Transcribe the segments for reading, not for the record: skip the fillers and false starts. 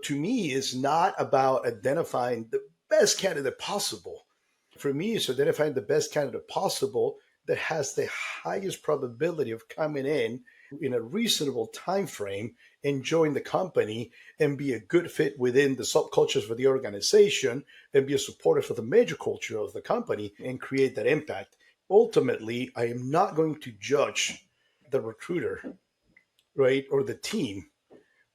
to me, is not about identifying the best candidate possible. For me, it's identifying the best candidate possible that has the highest probability of coming in a reasonable time frame and join the company and be a good fit within the subcultures for the organization and be a supporter for the major culture of the company and create that impact. Ultimately, I am not going to judge the recruiter, right, or the team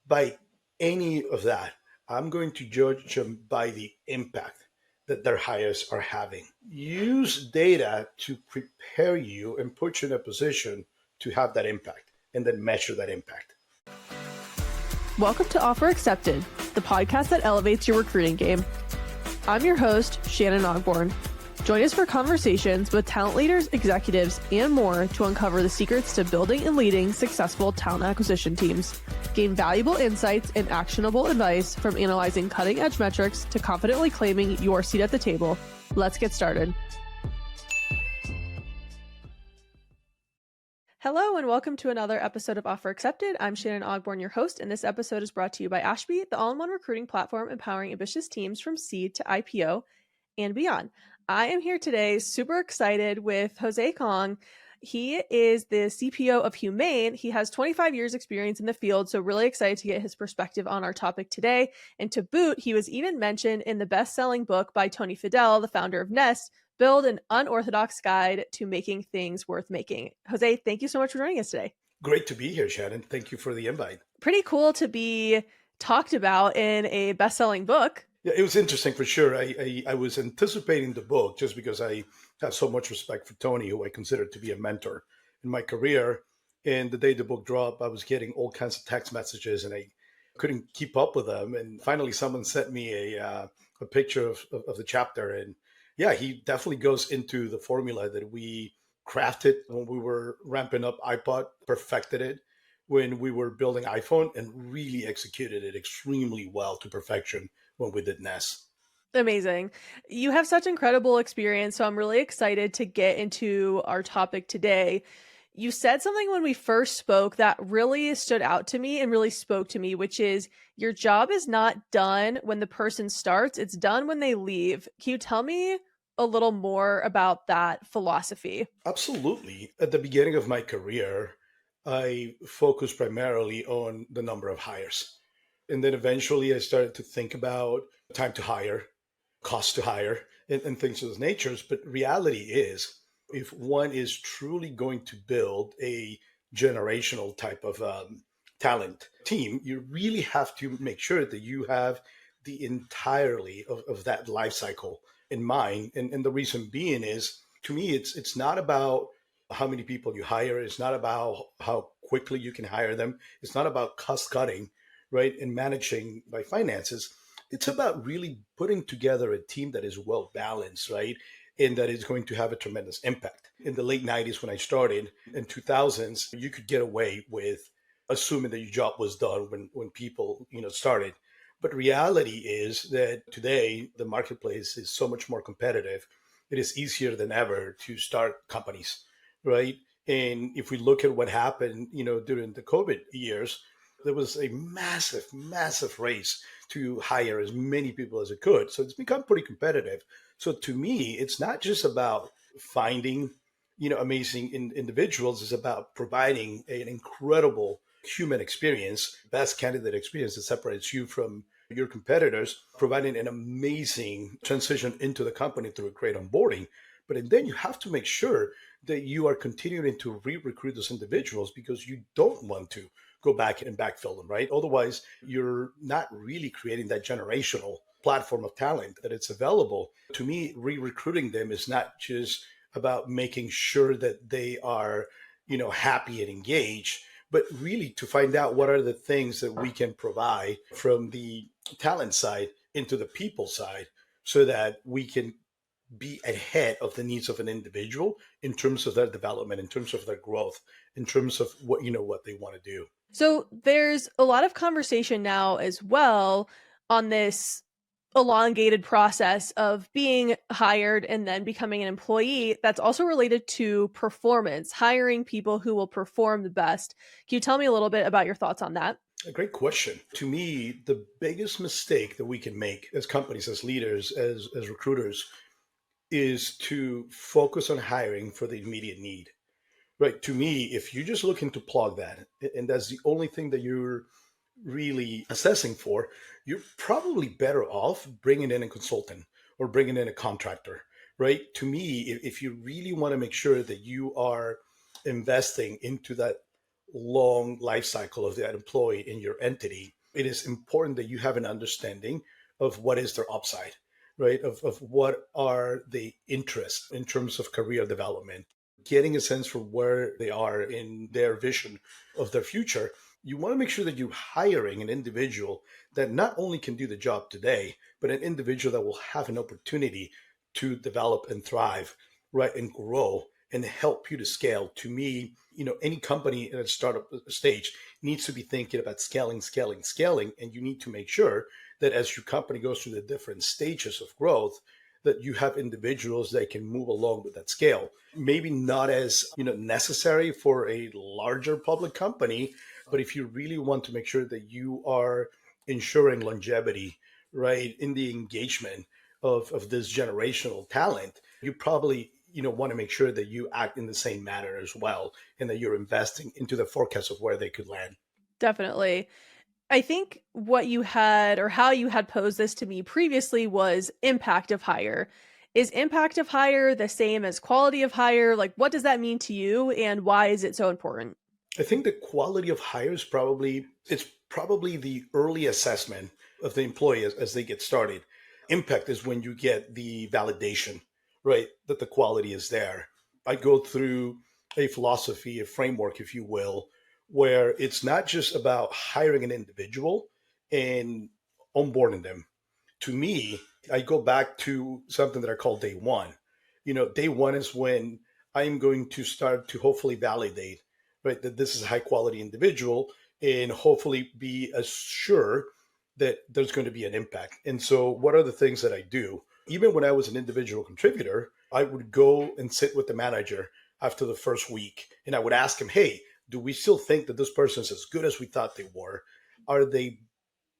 by any of that. I'm going to judge them by the impact that their hires are having. Use data to prepare you and put you in a position to have that impact and then measure that impact. Welcome to Offer Accepted, the podcast that elevates your recruiting game. I'm your host, Shannon Ogborn. Join us for conversations with talent leaders, executives, and more to uncover the secrets to building and leading successful talent acquisition teams. Gain valuable insights and actionable advice from analyzing cutting-edge metrics to confidently claiming your seat at the table. Let's get started. Hello and welcome to another episode of Offer Accepted. I'm Shannon Ogborn, your host, and this episode is brought to you by Ashby, the all-in-one recruiting platform empowering ambitious teams from seed to IPO and beyond. I am here today super excited with José Cong. He is the CPO of Humane. He has 25 years experience in the field, so really excited to get his perspective on our topic today. And to boot, he was even mentioned in the best-selling book by Tony Fadell, the founder of Nest, Build an Unorthodox Guide to Making Things Worth Making. José, thank you so much for joining us today. Great to be here, Shannon. Thank you for the invite. Pretty cool to be talked about in a best-selling book. Yeah, it was interesting for sure. I was anticipating the book just because I have so much respect for Tony, who I consider to be a mentor in my career. And the day the book dropped, I was getting all kinds of text messages and I couldn't keep up with them. And finally, someone sent me a picture of the chapter. And yeah, he definitely goes into the formula that we crafted when we were ramping up iPod, perfected it when we were building iPhone, and really executed it extremely well to perfection when we did Nest. Amazing. You have such incredible experience, so I'm really excited to get into our topic today. You said something when we first spoke that really stood out to me and really spoke to me, which is your job is not done when the person starts, it's done when they leave. Can you tell me a little more about that philosophy? Absolutely. At the beginning of my career, I focused primarily on the number of hires. And then eventually I started to think about time to hire, cost to hire, and things of those natures. But reality is, if one is truly going to build a generational type of talent team, you really have to make sure that you have the entirety of that life cycle in mind. And the reason being is, to me, it's not about how many people you hire. It's not about how quickly you can hire them. It's not about cost cutting, right, and managing by finances. It's about really putting together a team that is well balanced, right, and that is going to have a tremendous impact. In the late 90s, when I started, in 2000s, you could get away with assuming that your job was done when people started. But reality is that today the marketplace is so much more competitive. It is easier than ever to start companies, right? And if we look at what happened, during the COVID years, there was a massive, massive race to hire as many people as it could. So it's become pretty competitive. So to me, it's not just about finding, amazing individuals. It's about providing an incredible human experience, best candidate experience that separates you from your competitors, providing an amazing transition into the company through a great onboarding. But then you have to make sure that you are continuing to re-recruit those individuals, because you don't want to go back and backfill them, right? Otherwise, you're not really creating that generational platform of talent that it's available. To me, re-recruiting them is not just about making sure that they are, happy and engaged, but really to find out what are the things that we can provide from the talent side into the people side so that we can be ahead of the needs of an individual in terms of their development, in terms of their growth, in terms of what they want to do. So there's a lot of conversation now as well on this elongated process of being hired and then becoming an employee that's also related to performance, hiring people who will perform the best. Can you tell me a little bit about your thoughts on that? A great question. To me, the biggest mistake that we can make as companies, as leaders, as recruiters, is to focus on hiring for the immediate need. Right. To me, if you're just looking to plug that, and that's the only thing that you're really assessing for, you're probably better off bringing in a consultant or bringing in a contractor. Right. To me, if you really want to make sure that you are investing into that long life cycle of that employee in your entity, it is important that you have an understanding of what is their upside, right? Of what are the interests in terms of career development, getting a sense for where they are in their vision of their future. You want to make sure that you're hiring an individual that not only can do the job today, but an individual that will have an opportunity to develop and thrive, right, and grow and help you to scale. To me, any company at a startup stage needs to be thinking about scaling, scaling, scaling, and you need to make sure that as your company goes through the different stages of growth, that you have individuals that can move along with that scale. Maybe not as necessary for a larger public company, but if you really want to make sure that you are ensuring longevity, right, in the engagement of this generational talent, you probably want to make sure that you act in the same manner as well, and that you're investing into the forecast of where they could land. Definitely. I think what you had or how you had posed this to me previously was impact of hire. Is impact of hire the same as quality of hire? Like, what does that mean to you, and why is it so important? I think the quality of hire is probably the early assessment of the employee as they get started. Impact is when you get the validation, right, that the quality is there. I go through a philosophy, a framework, if you will, where it's not just about hiring an individual and onboarding them. To me, I go back to something that I call day one. Day one is when I'm going to start to hopefully validate, right, that this is a high quality individual, and hopefully be assured that there's going to be an impact. And so, what are the things that I do? Even when I was an individual contributor, I would go and sit with the manager after the first week, and I would ask him, hey, do we still think that this person is as good as we thought they were? Are they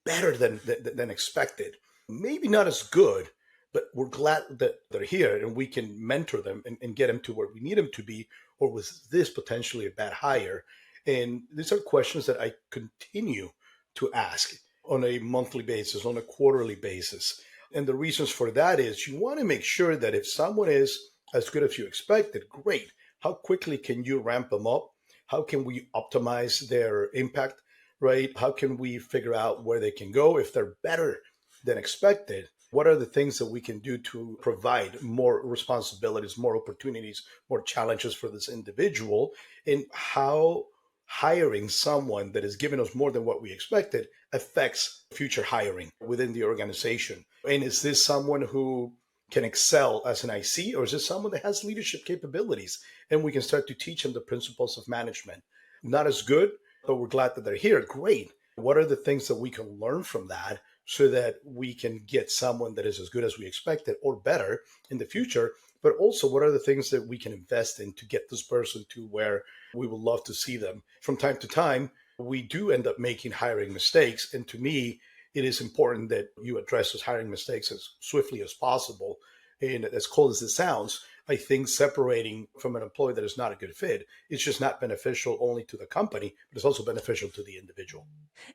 better than expected? Maybe not as good, but we're glad that they're here and we can mentor them and get them to where we need them to be. Or was this potentially a bad hire? And these are questions that I continue to ask on a monthly basis, on a quarterly basis. And the reasons for that is you want to make sure that if someone is as good as you expected, great. How quickly can you ramp them up? How can we optimize their impact, right? How can we figure out where they can go if they're better than expected? What are the things that we can do to provide more responsibilities, more opportunities, more challenges for this individual? And how hiring someone that is giving us more than what we expected affects future hiring within the organization? And is this someone who can excel as an IC, or is this someone that has leadership capabilities and we can start to teach them the principles of management? Not as good, but we're glad that they're here. Great. What are the things that we can learn from that so that we can get someone that is as good as we expected or better in the future? But also, what are the things that we can invest in to get this person to where we would love to see them? From time to time, we do end up making hiring mistakes. And to me, it is important that you address those hiring mistakes as swiftly as possible. And as cold as it sounds, I think separating from an employee that is not a good fit is just not beneficial only to the company, but it's also beneficial to the individual.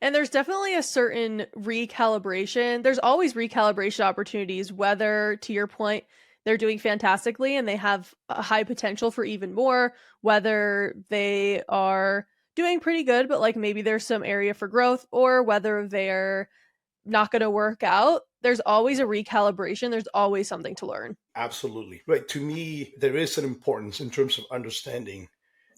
And there's definitely a certain recalibration. There's always recalibration opportunities, whether, to your point, they're doing fantastically and they have a high potential for even more, whether they are doing pretty good, but like maybe there's some area for growth, or whether they're not going to work out. There's always a recalibration. There's always something to learn. Absolutely. Right. To me, there is an importance in terms of understanding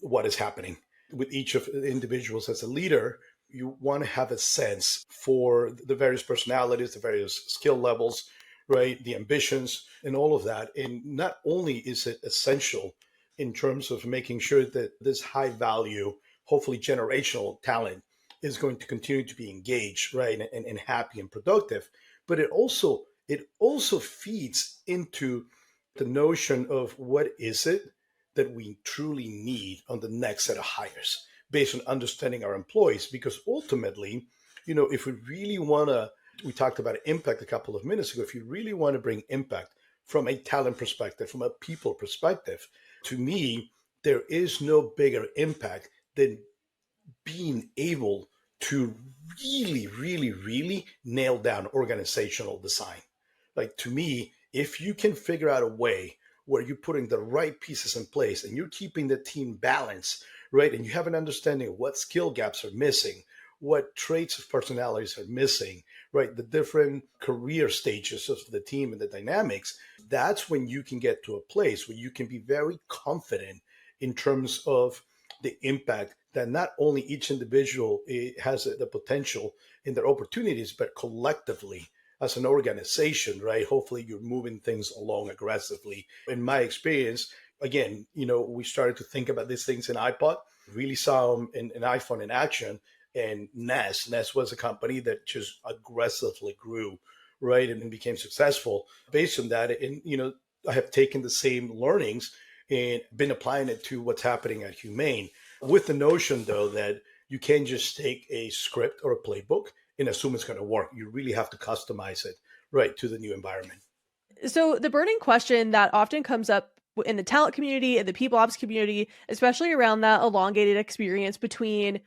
what is happening with each of the individuals. As a leader, you want to have a sense for the various personalities, the various skill levels, right? The ambitions and all of that. And not only is it essential in terms of making sure that this high value, hopefully generational talent is going to continue to be engaged, right? And happy and productive, but it also feeds into the notion of what is it that we truly need on the next set of hires. based on understanding our employees. Because ultimately, if we really want to, we talked about impact a couple of minutes ago. If you really want to bring impact from a talent perspective, from a people perspective, to me, there is no bigger impact than being able to really, really, really nail down organizational design. Like, to me, if you can figure out a way where you're putting the right pieces in place and you're keeping the team balanced, right? And you have an understanding of what skill gaps are missing, what traits of personalities are missing, right? The different career stages of the team and the dynamics, that's when you can get to a place where you can be very confident in terms of the impact that not only each individual has the potential in their opportunities, but collectively as an organization, right? Hopefully you're moving things along aggressively. In my experience, again, we started to think about these things in iPod, really saw them in iPhone in action, and Nest was a company that just aggressively grew, right? And became successful based on that. And, I have taken the same learnings and been applying it to what's happening at Humane, with the notion, though, that you can't just take a script or a playbook and assume it's going to work. You really have to customize it, right, to the new environment. So the burning question that often comes up in the talent community and the people ops community, especially around that elongated experience between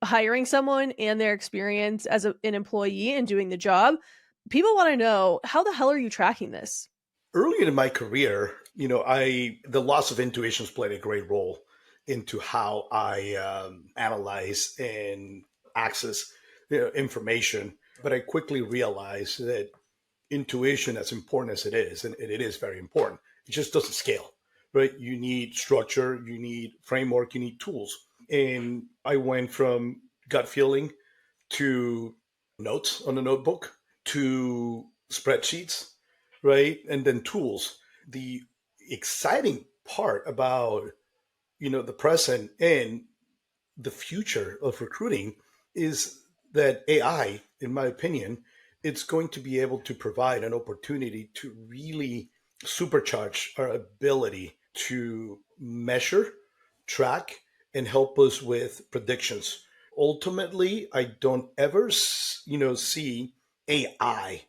hiring someone and their experience as an employee and doing the job, people want to know, how the hell are you tracking this? Early in my career, the loss of intuitions played a great role into how I analyze and access information. But I quickly realized that intuition, as important as it is, and it is very important, it just doesn't scale, right? You need structure, you need framework, you need tools. And I went from gut feeling to notes on a notebook to spreadsheets, right? And then tools. The exciting part about, the present and the future of recruiting is that AI, in my opinion, it's going to be able to provide an opportunity to really supercharge our ability to measure, track, and help us with predictions. Ultimately, I don't ever, see AI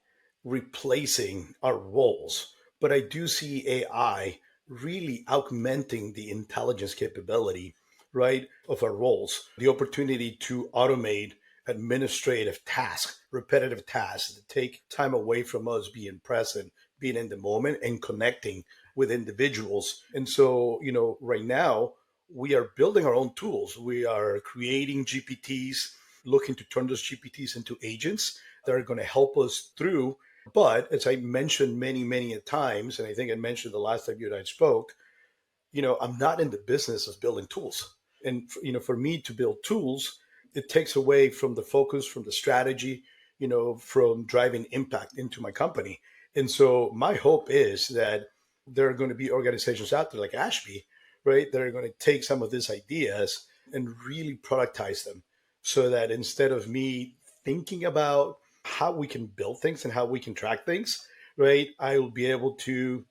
replacing our roles, but I do see AI really augmenting the intelligence capability, right, of our roles, the opportunity to automate administrative tasks, repetitive tasks that take time away from us being present, being in the moment, and connecting with individuals. And so, right now, we are building our own tools. We are creating GPTs, looking to turn those GPTs into agents that are going to help us through. But as I mentioned many, many times, and I think I mentioned the last time you and I spoke, I'm not in the business of building tools. And, for me to build tools, it takes away from the focus, from the strategy, from driving impact into my company. And so my hope is that there are going to be organizations out there like Ashby, right, that are going to take some of these ideas and really productize them, so that instead of me thinking about how we can build things and how we can track things, right, I will be able to,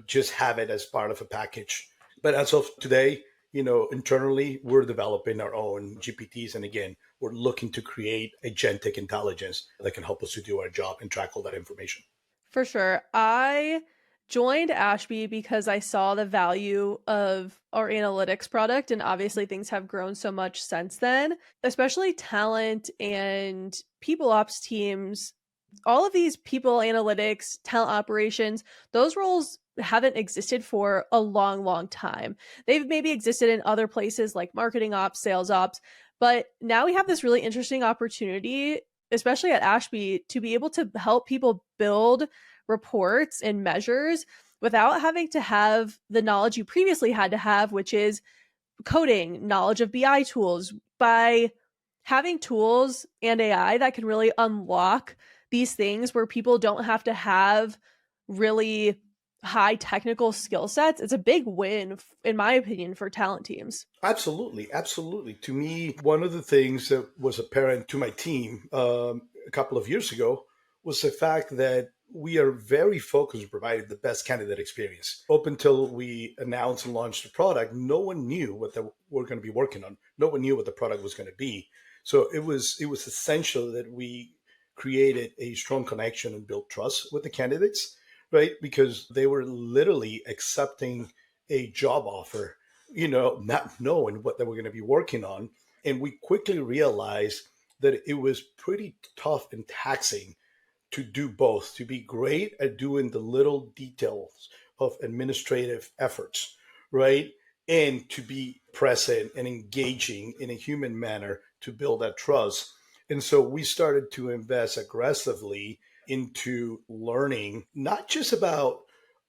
just have it as part of a package. But as of today, internally, we're developing our own GPTs. And again, we're looking to create agentic intelligence that can help us to do our job and track all that information. For sure. I joined Ashby because I saw the value of our analytics product, and obviously things have grown so much since then, especially talent and people ops teams. All of these people analytics, talent operations, those roles haven't existed for a long, long time. They've maybe existed in other places like marketing ops, sales ops, but now we have this really interesting opportunity, especially at Ashby, to be able to help people build reports and measures without having to have the knowledge you previously had to have, which is coding, knowledge of BI tools, by having tools and AI that can really unlock these things where people don't have to have really high technical skill sets. It's a big win, in my opinion, for talent teams. Absolutely. Absolutely. To me, one of the things that was apparent to my team a couple of years ago was the fact that we are very focused on providing the best candidate experience. Up until we announced and launched the product, no one knew what they were going to be working on. No one knew what the product was going to be. So it was essential that we created a strong connection and built trust with the candidates, right? Because they were literally accepting a job offer, not knowing what they were going to be working on. And we quickly realized that it was pretty tough and taxing to do both, to be great at doing the little details of administrative efforts, right? And to be present and engaging in a human manner to build that trust. And so we started to invest aggressively into learning, not just about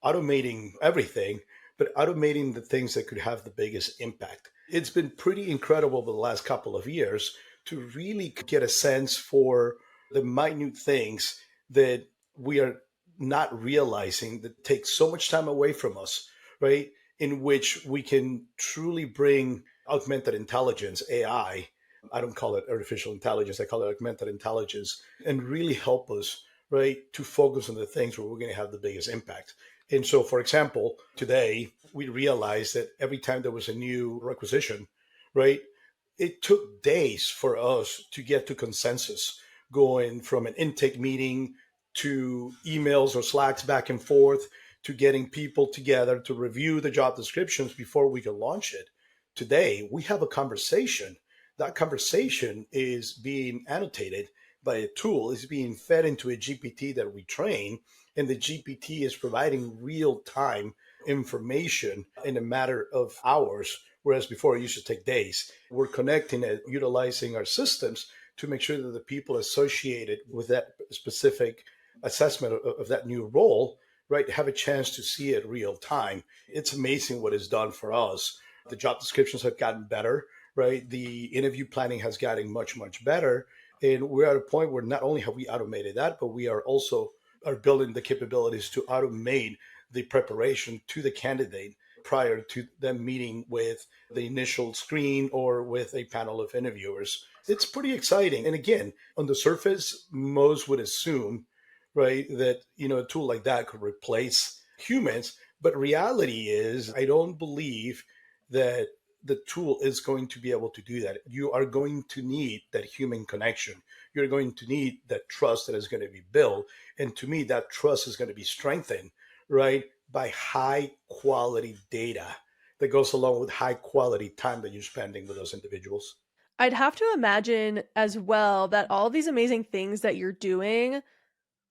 automating everything, but automating the things that could have the biggest impact. It's been pretty incredible over the last couple of years to really get a sense for the minute things that we are not realizing that takes so much time away from us, right? In which we can truly bring augmented intelligence, AI. I don't call it artificial intelligence, I call it augmented intelligence, and really help us, right, to focus on the things where we're going to have the biggest impact. And so, for example, today we realized that every time there was a new requisition, right, it took days for us to get to consensus, going from an intake meeting to emails or Slacks back and forth to getting people together to review the job descriptions before we can launch it. Today, we have a conversation. That conversation is being annotated by a tool, is being fed into a GPT that we train, and the GPT is providing real time information in a matter of hours, whereas before it used to take days. We're connecting it, utilizing our systems to make sure that the people associated with that specific assessment of that new role, right, have a chance to see it real time. It's amazing what it's done for us. The job descriptions have gotten better, right? The interview planning has gotten much, much better. And we're at a point where not only have we automated that, but we are also are building the capabilities to automate the preparation to the candidate prior to them meeting with the initial screen or with a panel of interviewers. It's pretty exciting. And again, on the surface, most would assume, right, that a tool like that could replace humans. But reality is, I don't believe that the tool is going to be able to do that. You are going to need that human connection. You're going to need that trust that is going to be built. And to me, that trust is going to be strengthened, right, by high quality data that goes along with high quality time that you're spending with those individuals. I'd have to imagine as well that all these amazing things that you're doing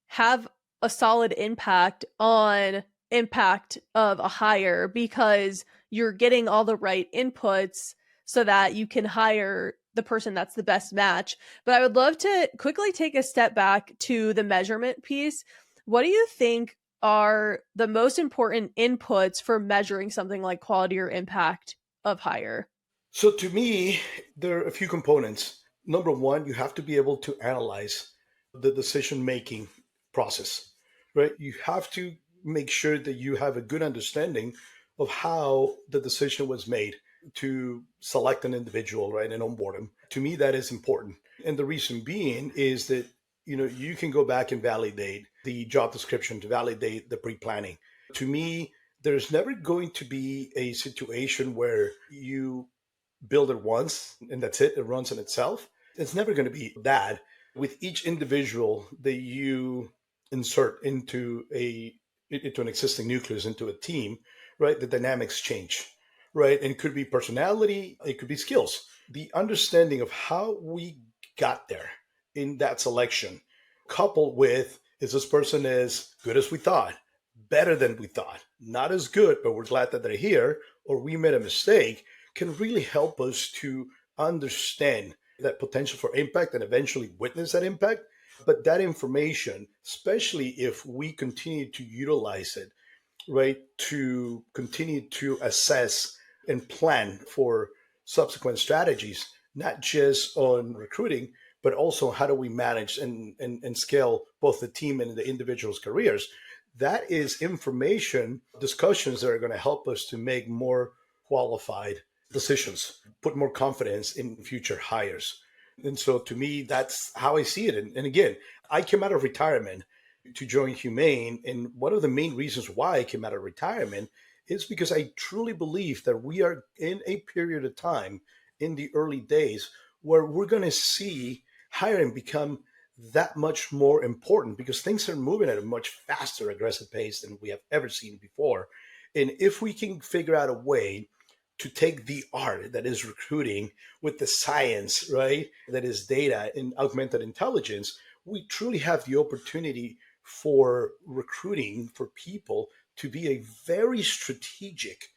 have a solid impact of a hire because you're getting all the right inputs so that you can hire the person that's the best match. But I would love to quickly take a step back to the measurement piece. What do you think are the most important inputs for measuring something like quality or impact of hire? So to me, there are a few components. Number one, you have to be able to analyze the decision making process, right? You have to make sure that you have a good understanding of how the decision was made to select an individual, right, and onboard them. To me, that is important. And the reason being is that you can go back and validate the job description, to validate the pre-planning. To me, there's never going to be a situation where you build it once and that's it, it runs on itself. It's never going to be that. With each individual that you insert into an existing nucleus, into a team, right, the dynamics change, right? And it could be personality, it could be skills. The understanding of how we got there in that selection, coupled with, is this person as good as we thought, better than we thought, not as good, but we're glad that they're here, or we made a mistake, can really help us to understand that potential for impact and eventually witness that impact. But that information, especially if we continue to utilize it, right, to continue to assess and plan for subsequent strategies, not just on recruiting, but also how do we manage and scale both the team and the individual's careers. That is information discussions that are going to help us to make more qualified decisions, put more confidence in future hires. And so to me, that's how I see it. And again, I came out of retirement to join Humane. And one of the main reasons why I came out of retirement is because I truly believe that we are in a period of time in the early days where we're going to see hiring become that much more important because things are moving at a much faster, aggressive pace than we have ever seen before. And if we can figure out a way to take the art that is recruiting with the science, right, that is data and augmented intelligence, we truly have the opportunity for recruiting for people to be a very strategic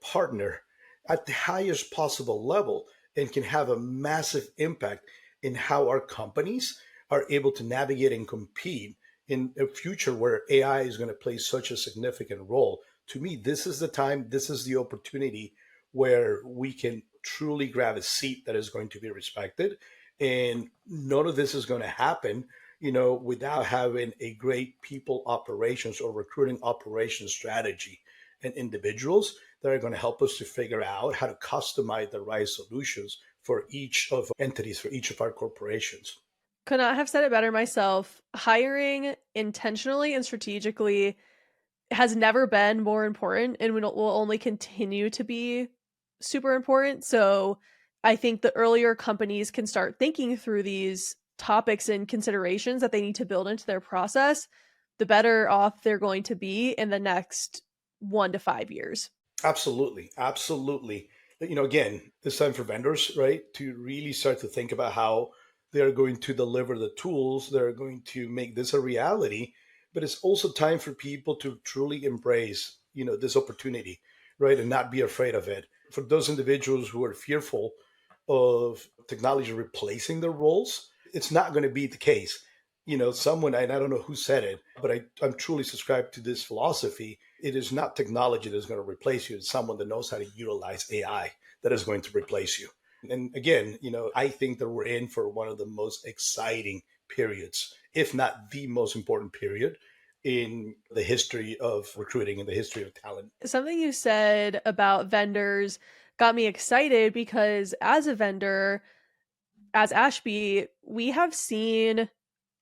partner at the highest possible level and can have a massive impact in how our companies are able to navigate and compete in a future where AI is going to play such a significant role. To me, this is the time, this is the opportunity where we can truly grab a seat that is going to be respected. And none of this is going to happen, without having a great people operations or recruiting operations strategy and individuals that are going to help us to figure out how to customize the right solutions for each of entities, for each of our corporations. Could not have said it better myself. Hiring intentionally and strategically has never been more important and will only continue to be super important. So I think the earlier companies can start thinking through these topics and considerations that they need to build into their process, the better off they're going to be in the next 1 to 5 years. Absolutely. Absolutely. Again, it's time for vendors, right, to really start to think about how they're going to deliver the tools that are going to make this a reality. But it's also time for people to truly embrace, this opportunity, right, and not be afraid of it. For those individuals who are fearful of technology replacing their roles, it's not going to be the case. Someone, and I don't know who said it, but I'm truly subscribed to this philosophy. It is not technology that's going to replace you. It's someone that knows how to utilize AI that is going to replace you. And again, I think that we're in for one of the most exciting periods, if not the most important period in the history of recruiting, in the history of talent. Something you said about vendors got me excited because as a vendor, as Ashby, we have seen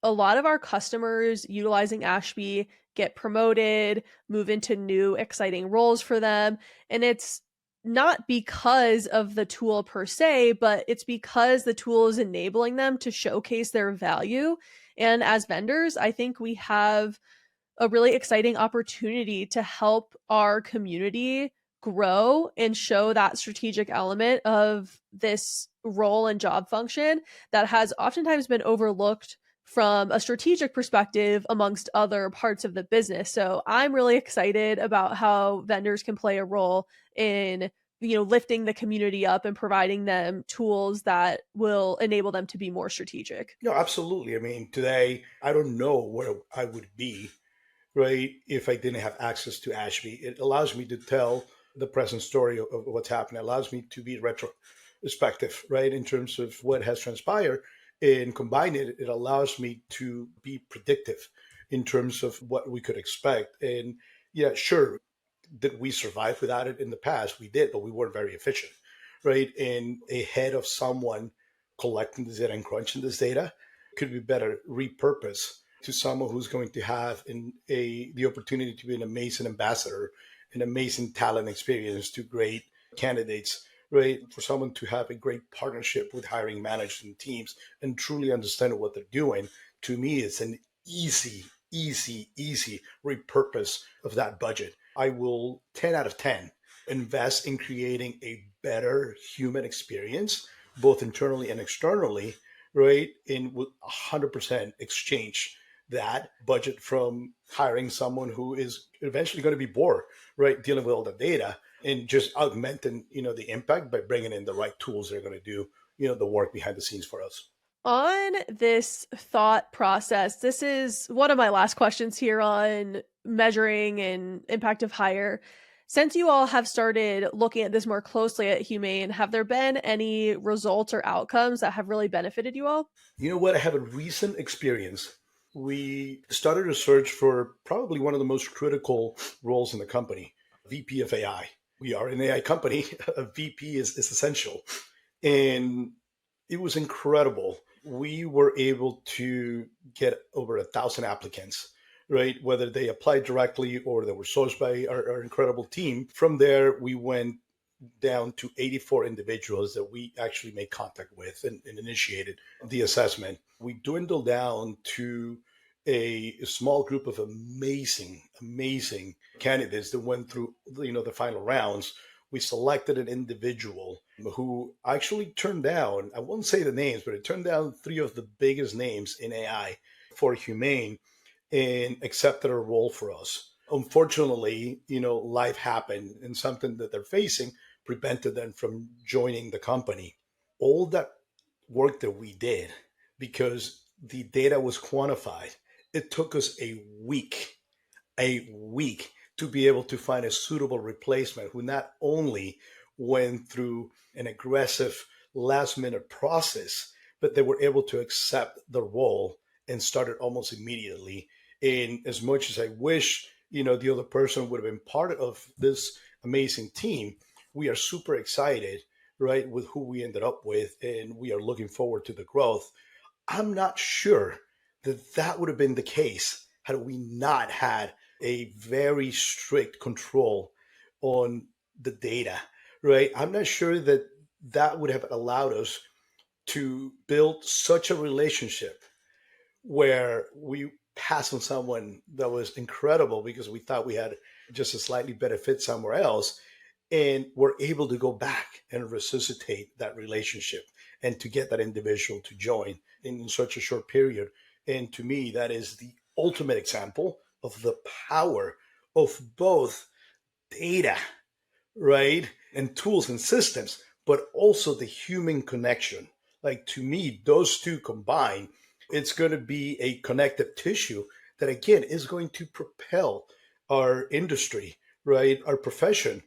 a lot of our customers utilizing Ashby get promoted, move into new exciting roles for them. And it's not because of the tool per se, but it's because the tool is enabling them to showcase their value. And as vendors, I think we have a really exciting opportunity to help our community grow and show that strategic element of this role and job function that has oftentimes been overlooked from a strategic perspective amongst other parts of the business. So I'm really excited about how vendors can play a role in lifting the community up and providing them tools that will enable them to be more strategic. No, absolutely. I mean, today, I don't know where I would be, right, if I didn't have access to Ashby. It allows me to tell the present story of what's happening. It allows me to be retrospective, right, in terms of what has transpired. And combine it, it allows me to be predictive in terms of what we could expect. And yeah, sure, did we survive without it in the past? We did, but we weren't very efficient, right? And ahead of someone collecting this data and crunching this data, could be better repurposed to someone who's going to have the opportunity to be an amazing ambassador, an amazing talent experience to great candidates, right? For someone to have a great partnership with hiring managers and teams and truly understand what they're doing. To me, it's an easy repurpose of that budget. I will 10 out of 10 invest in creating a better human experience, both internally and externally, right? And with 100% exchange that budget from hiring someone who is eventually going to be bored, right? Dealing with all the data and just augmenting, the impact by bringing in the right tools that are going to do, the work behind the scenes for us. On this thought process, this is one of my last questions here on measuring and impact of hire. Since you all have started looking at this more closely at Humane, have there been any results or outcomes that have really benefited you all? You know what? I have a recent experience. We started a search for probably one of the most critical roles in the company, VP of AI. We are an AI company. A VP is essential. And it was incredible. We were able to get over 1,000 applicants. right? Whether they applied directly or they were sourced by our incredible team. From there, we went down to 84 individuals that we actually made contact with and initiated the assessment. We dwindled down to a small group of amazing candidates that went through, the final rounds. We selected an individual who actually turned down, I won't say the names, but it turned down three of the biggest names in AI for Humane and accepted a role for us. Unfortunately, life happened and something that they're facing prevented them from joining the company. All that work that we did, because the data was quantified, it took us a week to be able to find a suitable replacement who not only went through an aggressive last minute process, but they were able to accept the role and started almost immediately. And as much as I wish, the other person would have been part of this amazing team, we are super excited, right, with who we ended up with, and we are looking forward to the growth. I'm not sure that that would have been the case had we not had a very strict control on the data, right? I'm not sure that that would have allowed us to build such a relationship where we passed on someone that was incredible because we thought we had just a slightly better fit somewhere else, and we're able to go back and resuscitate that relationship and to get that individual to join in such a short period. And to me, that is the ultimate example of the power of both data, right, and tools and systems, but also the human connection. Like, to me, those two combined, it's going to be a connective tissue that again is going to propel our industry, right, our profession,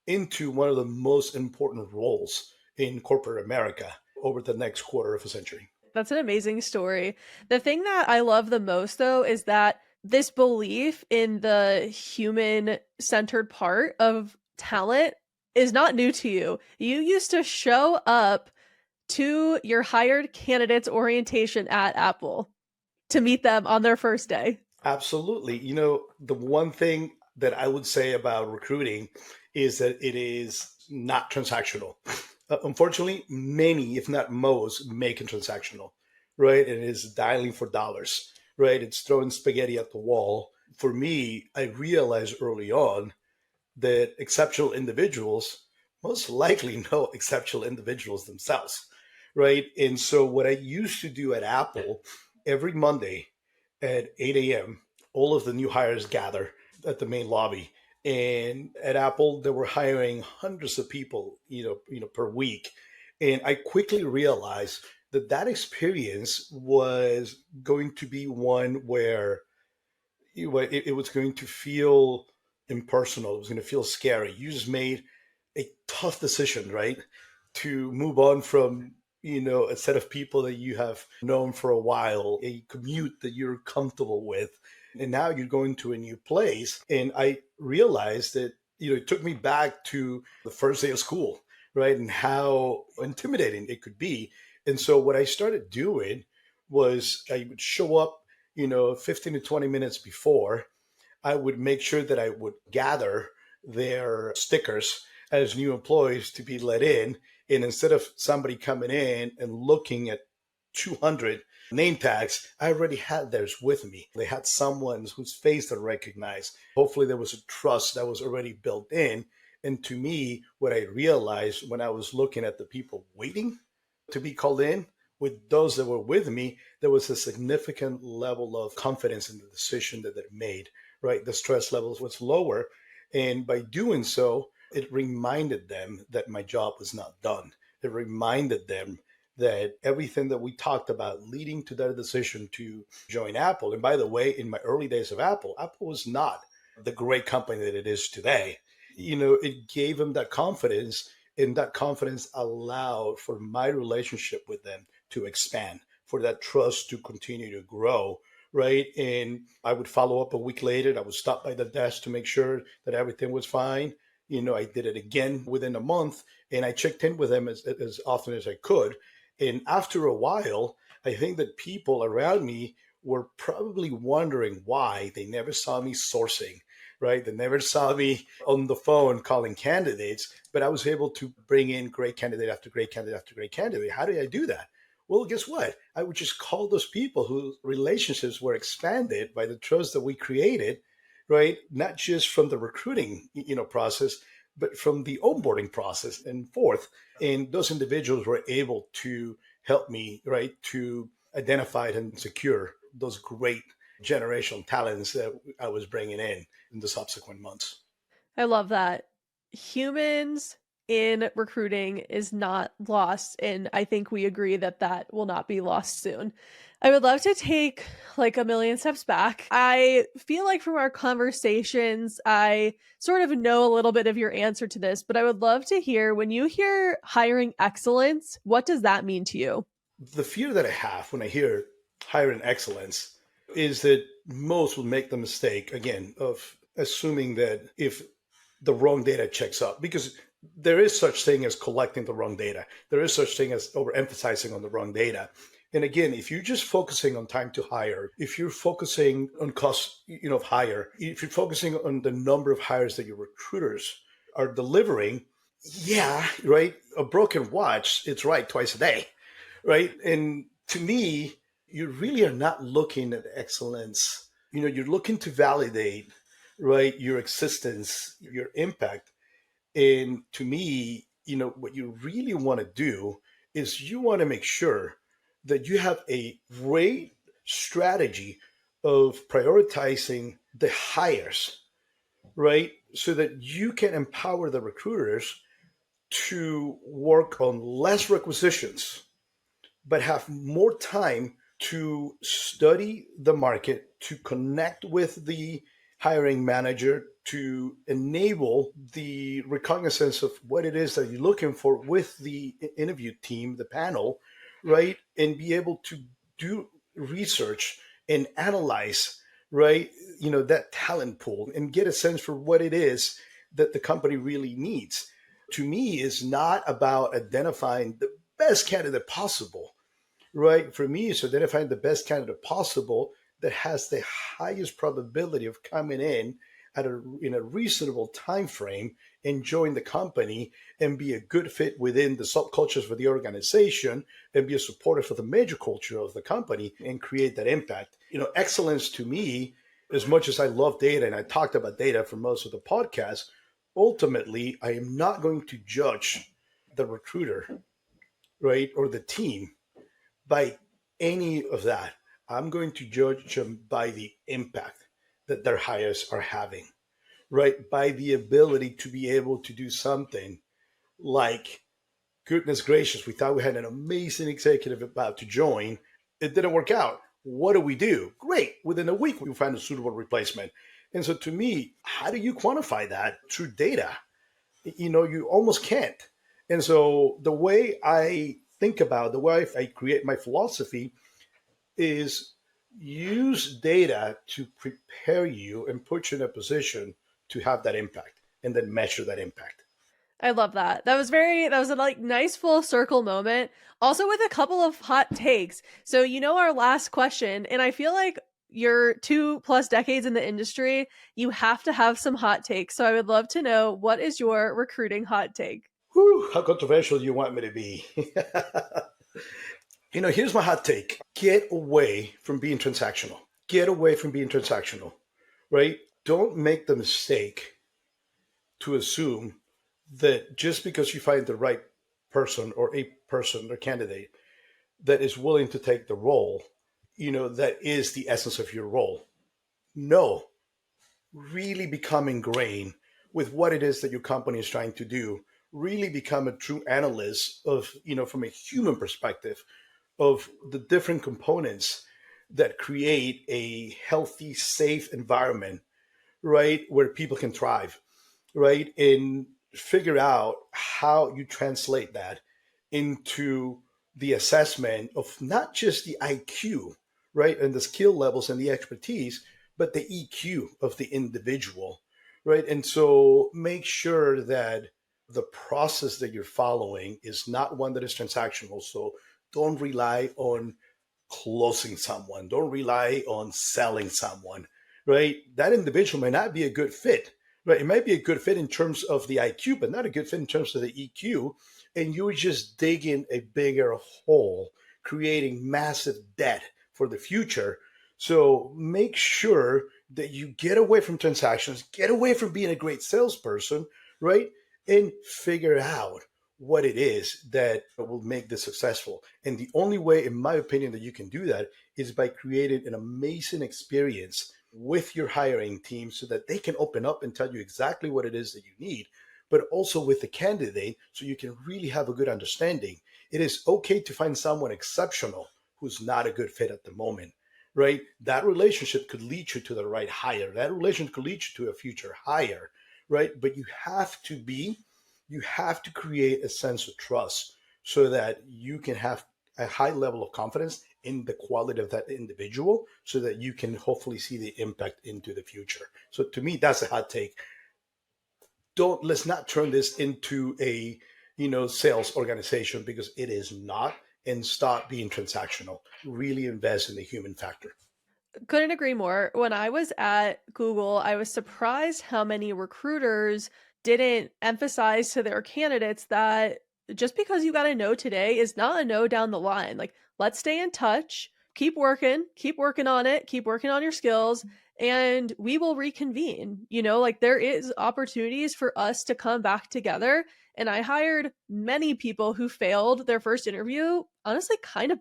into one of the most important roles in corporate America over the next quarter of a century. That's an amazing story. The thing that I love the most, though, is that this belief in the human centered part of talent is not new to you. You used to show up to your hired candidates orientation at Apple to meet them on their first day. Absolutely. The one thing that I would say about recruiting is that it is not transactional. Unfortunately, many, if not most, make it transactional, right? And it is dialing for dollars, right? It's throwing spaghetti at the wall. For me, I realized early on that exceptional individuals most likely know exceptional individuals themselves, right? And so, what I used to do at Apple every Monday at 8 a.m., all of the new hires gather at the main lobby. And at Apple, they were hiring hundreds of people, per week. And I quickly realized that that experience was going to be one where it was going to feel impersonal. It was going to feel scary. You just made a tough decision, right? To move on from, a set of people that you have known for a while, a commute that you're comfortable with. And now you're going to a new place. And I realized that, it took me back to the first day of school, right? And how intimidating it could be. And so what I started doing was I would show up 15 to 20 minutes before. I would make sure that I would gather their stickers as new employees to be let in. And instead of somebody coming in and looking at 200 name tags, I already had theirs with me. They had someone whose face they recognized. Hopefully, there was a trust that was already built in. And to me, what I realized when I was looking at the people waiting to be called in, with those that were with me, there was a significant level of confidence in the decision that they made, right? The stress levels was lower. And by doing so, it reminded them that my job was not done. It reminded them that everything that we talked about leading to their decision to join Apple. And by the way, in my early days of Apple, Apple was not the great company that it is today. It gave them that confidence, and that confidence allowed for my relationship with them to expand, for that trust to continue to grow, right? And I would follow up a week later. I would stop by the desk to make sure that everything was fine. I did it again within a month, and I checked in with them as often as I could. And after a while, I think that people around me were probably wondering why they never saw me sourcing, right? They never saw me on the phone calling candidates, but I was able to bring in great candidate after great candidate after great candidate. How did I do that? Well, guess what? I would just call those people whose relationships were expanded by the trust that we created, right? Not just from the recruiting, process, but from the onboarding process and forth. And those individuals were able to help me, right, to identify and secure those great generational talents that I was bringing in the subsequent months. I love that. Humans in recruiting is not lost, and I think we agree that that will not be lost soon. I would love to take like a million steps back. I feel like from our conversations, I sort of know a little bit of your answer to this, but I would love to hear when you hear hiring excellence, what does that mean to you? The fear that I have when I hear hiring excellence is that most will make the mistake, again, of assuming that if the wrong data checks up, because there is such thing as collecting the wrong data. There is such thing as overemphasizing on the wrong data. And again, if you're just focusing on time to hire, if you're focusing on cost, of hire, if you're focusing on the number of hires that your recruiters are delivering, yeah, right. A broken watch, it's right twice a day, right? And to me, you really are not looking at excellence. You're looking to validate, right, your existence, your impact. And to me, what you really want to do is you want to make sure that you have a great strategy of prioritizing the hires, right? So that you can empower the recruiters to work on less requisitions but have more time to study the market, to connect with the hiring manager, to enable the recognizance of what it is that you're looking for with the interview team, the panel, right? And be able to do research and analyze, right? That talent pool and get a sense for what it is that the company really needs. To me, is not about identifying the best candidate possible, right? For me, it's identifying the best candidate possible that has the highest probability of coming in a reasonable time frame and join the company and be a good fit within the subcultures for the organization and be a supporter for the major culture of the company and create that impact. Excellence to me, as much as I love data and I talked about data for most of the podcast, ultimately I am not going to judge the recruiter, right, or the team by any of that. I'm going to judge them by the impact that their hires are having, right? By the ability to be able to do something like, goodness gracious, we thought we had an amazing executive about to join. It didn't work out. What do we do? Great. Within a week, we find a suitable replacement. And so to me, how do you quantify that through data? You almost can't. And so the way I think about, the way I create my philosophy is use data to prepare you and put you in a position to have that impact and then measure that impact. I love that. That was a like nice full circle moment. Also with a couple of hot takes. So our last question, and I feel like you're 2+ decades in the industry, you have to have some hot takes. So I would love to know, what is your recruiting hot take? Whew, how controversial do you want me to be? Here's my hot take. Get away from being transactional. Get away from being transactional, right? Don't make the mistake to assume that just because you find the right person or a person or candidate that is willing to take the role, that is the essence of your role. No, really become ingrained with what it is that your company is trying to do. Really become a true analyst of, from a human perspective, of the different components that create a healthy, safe environment, right, where people can thrive, right, and figure out how you translate that into the assessment of not just the IQ, right, and the skill levels and the expertise, but the EQ of the individual, right? And so make sure that the process that you're following is not one that is transactional. So don't rely on closing someone. Don't rely on selling someone, right? That individual may not be a good fit, right? It might be a good fit in terms of the IQ, but not a good fit in terms of the EQ. And you're just digging a bigger hole, creating massive debt for the future. So make sure that you get away from transactions, get away from being a great salesperson, right? And figure out what it is that will make this successful. And the only way, in my opinion, that you can do that is by creating an amazing experience with your hiring team so that they can open up and tell you exactly what it is that you need, but also with the candidate so you can really have a good understanding. It is okay to find someone exceptional who's not a good fit at the moment, right? That relationship could lead you to the right hire. That relationship could lead you to a future hire, right? But you have to create a sense of trust so that you can have a high level of confidence in the quality of that individual so that you can hopefully see the impact into the future. So to me, that's a hot take. Let's not turn this into a sales organization, because it is not, and stop being transactional. Really invest in the human factor. Couldn't agree more. When I was at Google, I was surprised how many recruiters didn't emphasize to their candidates that just because you got a no today is not a no down the line. Like, let's stay in touch, keep working on it, keep working on your skills, and we will reconvene. Like, there is opportunities for us to come back together. And I hired many people who failed their first interview, honestly, kind of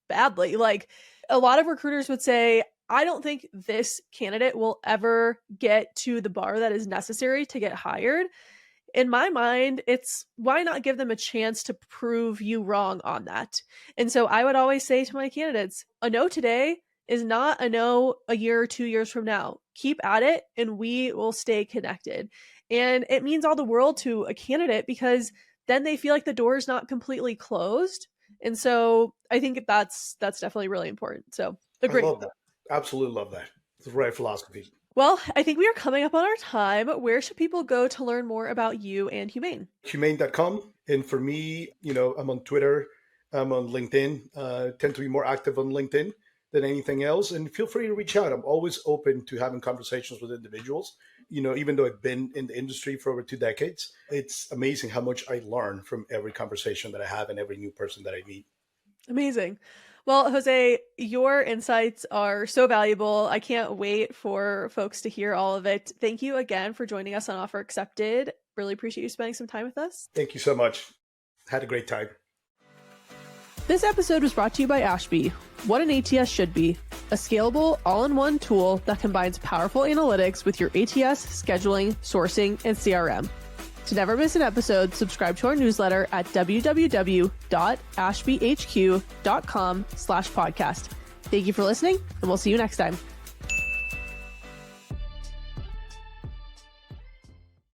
badly. Like, a lot of recruiters would say, I don't think this candidate will ever get to the bar that is necessary to get hired. In my mind, it's why not give them a chance to prove you wrong on that? And so I would always say to my candidates, a no today is not a no a year or 2 years from now. Keep at it and we will stay connected. And it means all the world to a candidate, because then they feel like the door is not completely closed. And so I think that's definitely really important. So I agree. love that. Absolutely love that. It's the right philosophy. Well, I think we are coming up on our time. Where should people go to learn more about you and Humane? Humane.com. And for me, I'm on Twitter, I'm on LinkedIn, tend to be more active on LinkedIn than anything else. And feel free to reach out. I'm always open to having conversations with individuals. Even though I've been in the industry for over 2 decades, it's amazing how much I learn from every conversation that I have and every new person that I meet. Amazing. Well, Jose, your insights are so valuable. I can't wait for folks to hear all of it. Thank you again for joining us on Offer Accepted. Really appreciate you spending some time with us. Thank you so much. Had a great time. This episode was brought to you by Ashby. What an ATS should be. A scalable, all-in-one tool that combines powerful analytics with your ATS, scheduling, sourcing, and CRM. To never miss an episode, subscribe to our newsletter at www.ashbyhq.com/podcast. Thank you for listening, and we'll see you next time.